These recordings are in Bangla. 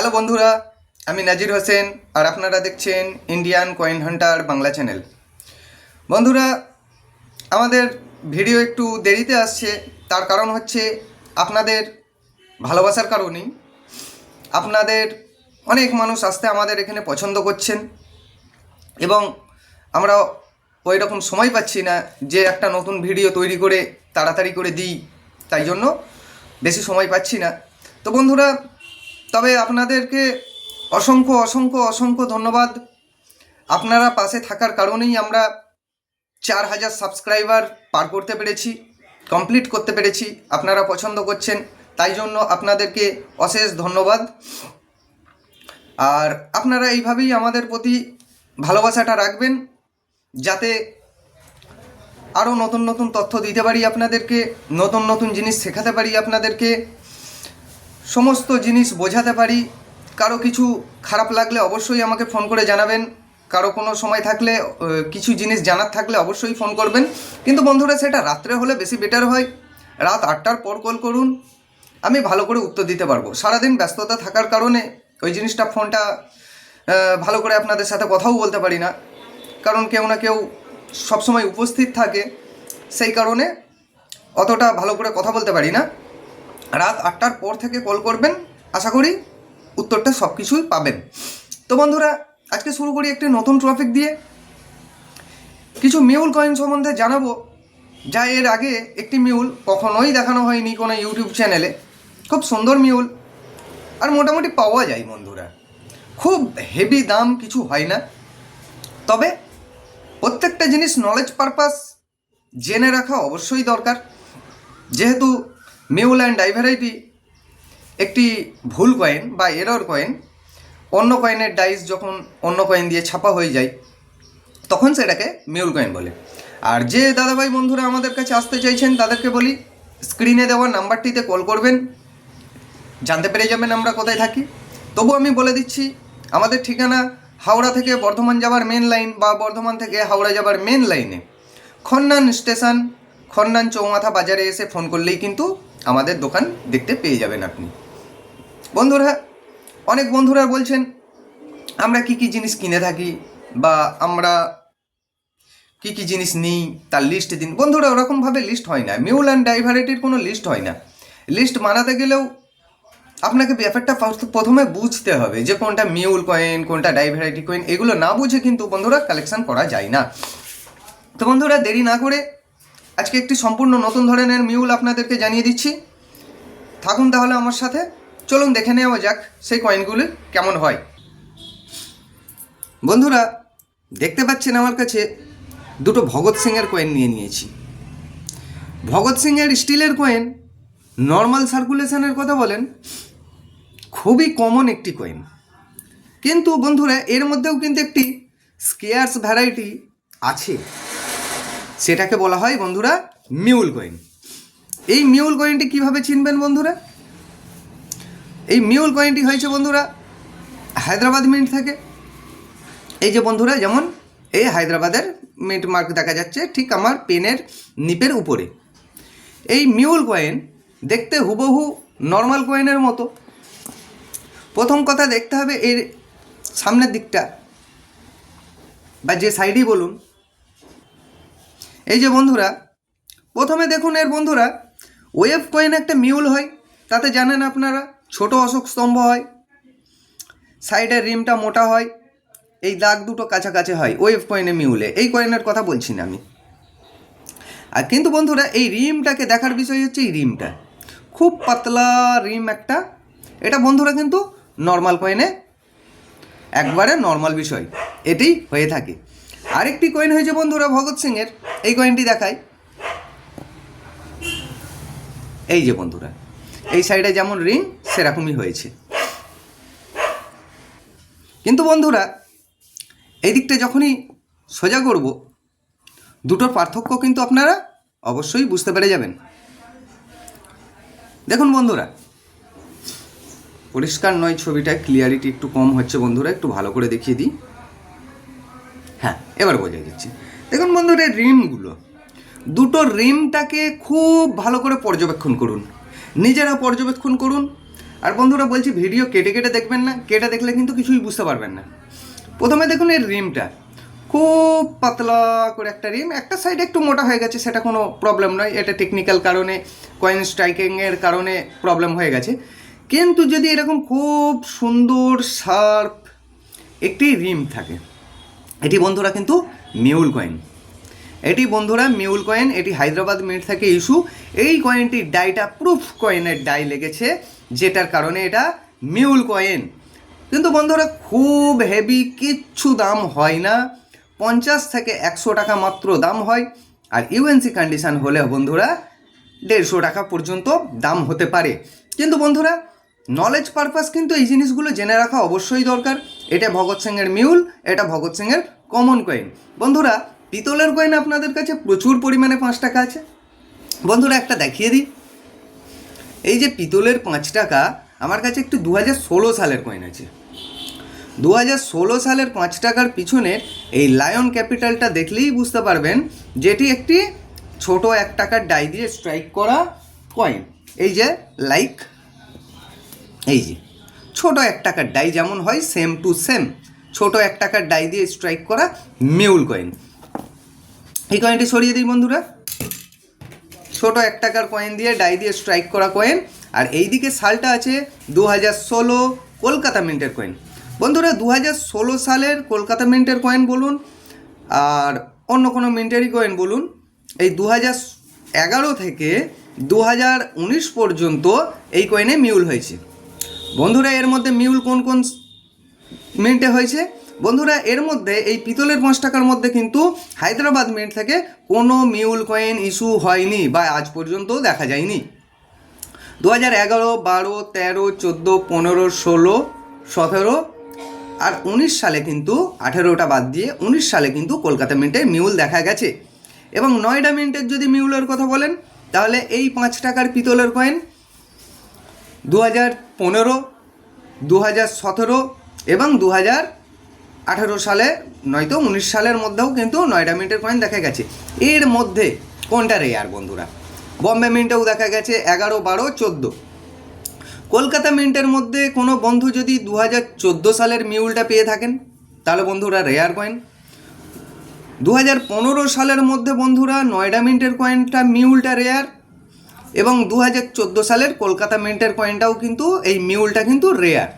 হ্যালো বন্ধুরা, আমি নাজির হোসেন আর আপনারা দেখছেন Indian coin Hunter Bangla channel. বন্ধুরা, আমাদের ভিডিও একটু দেরিতে আসছে, তার কারণ হচ্ছে আপনাদের ভালোবাসার কারণেই। আপনাদের অনেক মানুষ আসতে আমাদের এখানে পছন্দ করছেন এবং আমরা ওই রকম সময় পাচ্ছি না যে একটা নতুন ভিডিও তৈরি করে তাড়াতাড়ি করে দিই, তাই জন্য বেশি সময় পাচ্ছি না। তো বন্ধুরা, তবে আপনাদেরকে অসংখ্য অসংখ্য অসংখ্য ধন্যবাদ। আপনারা পাশে থাকার কারণেই আমরা 4,000 সাবস্ক্রাইবার পার করতে পেরেছি, কমপ্লিট করতে পেরেছি। আপনারা পছন্দ করছেন, তাই জন্য আপনাদেরকে অশেষ ধন্যবাদ। আর আপনারা এইভাবেই আমাদের প্রতি ভালোবাসাটা রাখবেন, যাতে আরও নতুন নতুন তথ্য দিতে পারি আপনাদেরকে, নতুন নতুন জিনিস শেখাতে পারি আপনাদেরকে, সমস্ত জিনিস বোঝাতে পারি। কারো কিছু খারাপ লাগলে অবশ্যই আমাকে ফোন করে জানাবেন। কারো কোনো সময় থাকলে কিছু জিনিস জানার থাকলে অবশ্যই ফোন করবেন, কিন্তু বন্ধুরা সেটা রাত্রে হলে বেশি বেটার হয়। রাত 8টার পর কল করুন, আমি ভালো করে উত্তর দিতে পারবো। সারাদিন ব্যস্ততা থাকার কারণে ওই জিনিসটা ফোনটা ভালো করে আপনাদের সাথে কথাও বলতে পারি না, কারণ কেউ না কেউ সবসময় উপস্থিত থাকে, সেই কারণে অতটা ভালো করে কথা বলতে পারি না। রাত 8টার পর থেকে কল করবেন, আশা করি উত্তরটা সব কিছুই পাবেন। তো বন্ধুরা, আজকে শুরু করি একটি নতুন টপিক দিয়ে। কিছু মিউল কয়েন সম্বন্ধে জানাবো, যা এর আগে একটি মিউল কখনোই দেখানো হয়নি কোনো ইউটিউব চ্যানেলে। খুব সুন্দর মিউল, আর মোটামুটি পাওয়া যায় বন্ধুরা, খুব হেভি দাম কিছু হয় না। তবে প্রত্যেকটা জিনিস নলেজ পারপাস জেনে রাখা অবশ্যই দরকার, যেহেতু মিউল অ্যান্ড ডাইভ্যারাইটি একটি ভুল কয়েন বা এরর কয়েন। অন্য কয়েনের ডাইস যখন অন্য কয়েন দিয়ে ছাপা হয়ে যায় তখন সেটাকে মিউল কয়েন বলে। আর যে দাদাভাই বন্ধুরা আমাদের কাছে আসতে চাইছেন তাদেরকে বলি, স্ক্রিনে দেওয়া নাম্বারটিতে কল করবেন, জানতে পেরে যাবেন আমরা কোথায় থাকি। তবু আমি বলে দিচ্ছি, আমাদের ঠিকানা হাওড়া থেকে বর্ধমান যাবার মেন লাইন বা বর্ধমান থেকে হাওড়া যাবার মেন লাইনে খন্নান স্টেশন, খন্নান চৌমাথা বাজারে এসে ফোন করলেই কিন্তু আমাদের দোকান দেখতে পেয়ে যাবেন আপনি। বন্ধুরা, অনেক বন্ধুরা বলছেন আমরা কি কি জিনিস কিনে থাকি বা আমরা কি কি জিনিস নিই তার লিস্ট দিন। বন্ধুরা, ওরকমভাবে লিস্ট হয় না, মিউল অ্যান্ড ডাইভারাইটির কোনো লিস্ট হয় না। লিস্ট বানাতে গেলেও আপনাকে ব্যাপারটা প্রথমে বুঝতে হবে যে কোনটা মিউল কয়েন কোনটা ডাইভারাইটি কয়েন। এগুলো না বুঝে কিন্তু বন্ধুরা কালেকশন করা যায় না। তো বন্ধুরা, দেরি না করে আজকে একটি সম্পূর্ণ নতুন ধরনের মিউল আপনাদেরকে জানিয়ে দিচ্ছি। থাকুন তাহলে আমার সাথে, চলুন দেখে নেওয়া যাক সেই কয়েনগুলি কেমন হয়। বন্ধুরা, দেখতে পাচ্ছেন আমার কাছে দুটো ভগৎ সিংয়ের কয়েন নিয়েছি। ভগৎ সিংয়ের স্টিলের কয়েন নর্মাল সার্কুলেশনের কথা বলেন, খুবই কমন একটি কয়েন। কিন্তু বন্ধুরা, এর মধ্যেও কিন্তু একটি স্কেয়ার্স ভ্যারাইটি আছে, সেটাকে বলা হয় বন্ধুরা মিউল কয়েন। এই মিউল কয়েনটি কীভাবে চিনবেন বন্ধুরা? এই মিউল কয়েনটি হয়েছে বন্ধুরা হায়দ্রাবাদ মিন্ট থেকে। এই যে বন্ধুরা, যেমন এই হায়দ্রাবাদের মিন্ট মার্ক দেখা যাচ্ছে ঠিক আমার পেনের নিপের উপরে। এই মিউল কয়েন দেখতে হুবহু নর্মাল কয়েনের মতো। প্রথম কথা দেখতে হবে এর সামনের দিকটা বা যে সাইডই বলুন। এই যে বন্ধুরা, প্রথমে দেখুন এর বন্ধুরা ওয়েভ কয়েন একটা মিউল হয়, তাতে জানেন আপনারা ছোট অশোক স্তম্ভ হয়, সাইডের রিমটা মোটা হয়, এই দাগ দুটো কাছাকাছি হয় ওয়েভ কয়েনে মিউলে। এই কয়েনের কথা বলছি না আমি। আর কিন্তু বন্ধুরা, এই রিমটাকে দেখার বিষয় হচ্ছে এই রিমটা খুব পাতলা রিম একটা। এটা বন্ধুরা কিন্তু নর্মাল কয়েনে একবারে নর্মাল বিষয়, এটি হয়ে থাকে। আরেকটি কয়েন হয়েছে বন্ধুরা ভগৎ সিংয়ের, এই কয়েনটি দেখায়। এই যে বন্ধুরা, এই সাইডে যেমন রিং সেরকমই হয়েছে। কিন্তু বন্ধুরা, এই দিকটা যখনই সোজা করব, দুটোর পার্থক্য কিন্তু আপনারা অবশ্যই বুঝতে পেরে যাবেন। দেখুন বন্ধুরা, পরিষ্কার নয় ছবিটা, ক্লিয়ারিটি একটু কম হচ্ছে বন্ধুরা, একটু ভালো করে দেখিয়ে দিই। হ্যাঁ, এবার বোঝা যাচ্ছে। দেখুন বন্ধুরা, রিমগুলো, দুটো রিমটাকে খুব ভালো করে পর্যবেক্ষণ করুন, নিজেরা পর্যবেক্ষণ করুন। আর বন্ধুরা বলছি ভিডিও কেটে কেটে দেখবেন না, কেটে দেখলে কিন্তু কিছুই বুঝতে পারবেন না। প্রথমে দেখুন এর রিমটা খুব পাতলা করে একটা রিম, একটা সাইড একটু মোটা হয়ে গেছে, সেটা কোনো প্রবলেম নয়, এটা টেকনিক্যাল কারণে কয়েন স্ট্রাইকিংয়ের কারণে প্রবলেম হয়ে গেছে। কিন্তু যদি এরকম খুব সুন্দর শার্প একটি রিম থাকে, এটি বন্ধুরা কিন্তু মিউল কয়েন, এটি বন্ধুরা মিউল কয়েন, এটি হায়দ্রাবাদ মিন্ট থেকে ইস্যু। এই কয়েনটির ডাইটা প্রুফ কয়েনের ডাই লেগেছে, যেটার কারণে এটা মিউল কয়েন। কিন্তু বন্ধুরা খুব হেভি কিচ্ছু দাম হয় না, 50 থেকে 100 টাকা মাত্র দাম হয়। আর ইউএনসি কন্ডিশান হলে বন্ধুরা 150 টাকা পর্যন্ত দাম হতে পারে। কিন্তু বন্ধুরা নলেজ পারপাস কিন্তু এই জিনিসগুলো জেনে রাখা অবশ্যই দরকার। এটা ভগৎ সিংয়ের মিউল, এটা ভগৎ সিংয়ের কমন কয়েন। বন্ধুরা পিতলের কয়েন আপনাদের কাছে প্রচুর পরিমাণে 5 টাকা আছে। বন্ধুরা একটা দেখিয়ে দিই, এই যে পিতলের 5 টাকা আমার কাছে একটু 2016 সালের কয়েন আছে। 2016 সালের 5 টাকার পিছনে এই লায়ন ক্যাপিটালটা দেখলেই বুঝতে পারবেন যেটি একটি ছোট 1 টাকার ডাই দিয়ে স্ট্রাইক করা কয়েন। এই যে লাইক এই যে ছোট 1 টাকার ডাই যেমন হয় সেম টু সেম ছোট 1 টাকার ডাই দিয়ে স্ট্রাইক করা মিউল কয়েন। এই কয়েনটি সরিয়ে দিই বন্ধুরা, ছোট 1 টাকার কয়েন দিয়ে ডাই দিয়ে স্ট্রাইক করা কয়েন। আর এইদিকে সালটা আছে 2016 কলকাতা মিন্টের কয়েন। বন্ধুরা 2016 সালের কলকাতা মিন্টের কয়েন বলুন আর অন্য কোনো মিন্টেরই কয়েন বলুন, এই 2011 থেকে 2019 পর্যন্ত এই কয়েনে মিউল হয়েছে। বন্ধুরা এর মধ্যে মিউল কোন কোন মিন্টে হয়েছে? বন্ধুরা এর মধ্যে এই পিতলের 5 টাকার মধ্যে কিন্তু হায়দ্রাবাদ মিন্ট থেকে কোনো মিউল কয়েন ইস্যু হয়নি বা আজ পর্যন্ত দেখা যায়নি। 2011, 12, 13, 14, 15, 16, 17 আর 19 সালে কিন্তু 18টা বাদ দিয়ে 19 সালে কিন্তু কলকাতা মিন্টে মিউল দেখা গেছে। এবং নয়ডা মিন্টের যদি মিউলের কথা বলেন তাহলে এই 5 টাকার পিতলের কয়েন 2015, 2017 এবং 2018 সালে নয়তো 19 সালের মধ্যেও কিন্তু নয়ডা মিন্টের কয়েন দেখা গেছে। এর মধ্যে কোনটা রেয়ার বন্ধুরা? বম্বে মিন্টেও দেখা গেছে 11, 12, 14। কলকাতা মিন্টের মধ্যে কোনো বন্ধু যদি 2014 সালের মিউলটা পেয়ে থাকেন তাহলে বন্ধুরা রেয়ার কয়েন। 2015 সালের মধ্যে বন্ধুরা নয়ডা মিন্টের কয়েনটা মিউলটা রেয়ার, এবং 2014 সালের কলকাতা মিন্টের কয়েনটাও কিন্তু এই মিউলটা কিন্তু রেয়ার।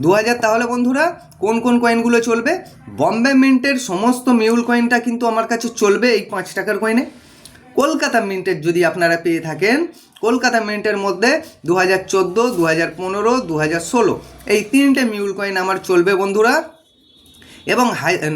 2000 তাহলে বন্ধুরা কোন কোন কয়েনগুলো চলবে? বম্বে মিন্টের সমস্ত মিউল কয়েনটা কিন্তু আমার কাছে চলবে এই 5 টাকার কয়েনে। কলকাতা মিন্টের যদি আপনারা পেয়ে থাকেন, কলকাতা মিন্টের মধ্যে 2014, 2015, 2016 এই 3টে মিউল কয়েন আমার চলবে বন্ধুরা। এবং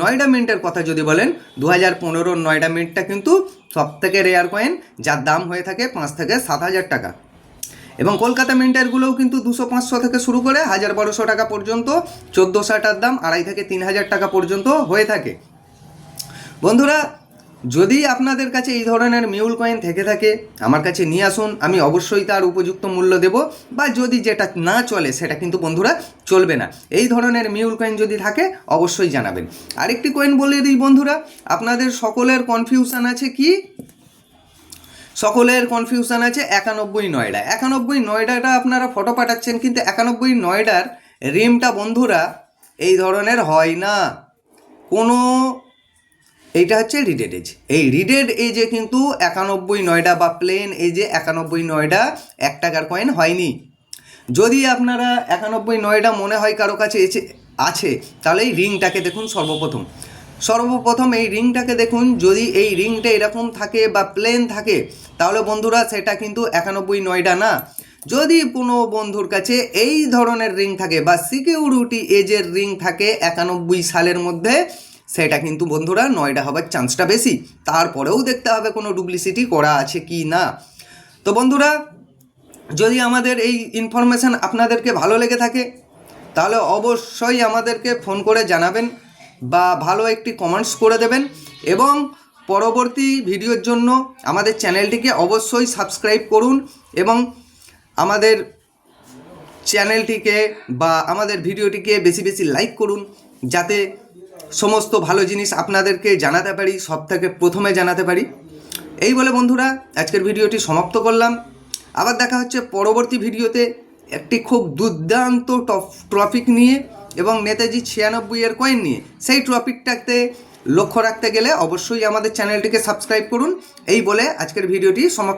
নয়ডা মিন্টের কথা যদি বলেন 2015 নয়ডা মিন্টটা কিন্তু সব থেকে রেয়ার কয়েন, যার দাম হয়ে থাকে 5 থেকে 7,000 টাকা। এবং কলকাতা মিন্টারগুলোও কিন্তু 200-500 থেকে শুরু করে 1,000-1,200 টাকা পর্যন্ত, 1400টার দাম 2,500 থেকে 3,000 টাকা পর্যন্ত হয়ে থাকে। বন্ধুরা যদি আপনাদের কাছে এই ধরনের মিউল কয়েন থেকে থাকে আমার কাছে নিয়ে আসুন, আমি অবশ্যই তার উপযুক্ত মূল্য দেব। বা যদি যেটা না চলে সেটা কিন্তু বন্ধুরা চলবে না। এই ধরনের মিউল কয়েন যদি থাকে অবশ্যই জানাবেন। আরেকটি কয়েন বলে দিই বন্ধুরা, আপনাদের সকলের কনফিউশন আছে কি? সকলের কনফিউশন আছে 91 নয়ডা। 91 নয়ডাটা আপনারা ফটো পাঠাচ্ছেন, কিন্তু 91 নয়ডার রিমটা বন্ধুরা এই ধরনের হয় না কোনো। এইটা হচ্ছে রিডেড এজ। এই রিডেড এজে কিন্তু 91 নয়ডা বা প্লেন এজে 91 নয়ডা 1 টাকার কয়েন হয়নি। যদি আপনারা 91 নয়ডা মনে হয় কারো কাছে আছে তাহলে এই রিংটাকে দেখুন। সর্বপ্রথম এই রিংটাকে দেখুন, যদি এই রিংটা এরকম থাকে বা প্লেন থাকে তাহলে বন্ধুরা সেটা কিন্তু 91 নয়ডা না। যদি কোনো বন্ধুর কাছে এই ধরনের রিং থাকে বা সিকিউরিটি এজের রিং থাকে 91 সালের মধ্যে, সেটা কিন্তু বন্ধুরা নয়ডা হবার চান্সটা বেশি। তারপরেও দেখতে হবে কোনো ডুপ্লিসিটি করা আছে কি না। তো বন্ধুরা যদি আমাদের এই ইনফরমেশান আপনাদেরকে ভালো লেগে থাকে তাহলে অবশ্যই আমাদেরকে ফোন করে জানাবেন বা ভালো একটি কমেন্টস করে দেবেন। এবং পরবর্তী ভিডিওর জন্য আমাদের চ্যানেলটিকে অবশ্যই সাবস্ক্রাইব করুন এবং আমাদের চ্যানেলটিকে বা আমাদের ভিডিওটিকে বেশি বেশি লাইক করুন, যাতে সমস্ত ভালো জিনিস আপনাদেরকে জানাতে পারি, সব থেকে প্রথমে জানাতে পারি। এই বলে বন্ধুরা আজকের ভিডিওটি সমাপ্ত করলাম। আবার দেখা হচ্ছে পরবর্তী ভিডিওতে একটি খুব দুর্দান্ত টপিক নিয়ে এবং নেতাজি 96 এর কয়েন নিয়ে। সেই টপিকটাতে লক্ষ্য রাখতে গেলে অবশ্যই আমাদের চ্যানেলটিকে সাবস্ক্রাইব করুন। এই বলে আজকের ভিডিওটি সমাপ্ত।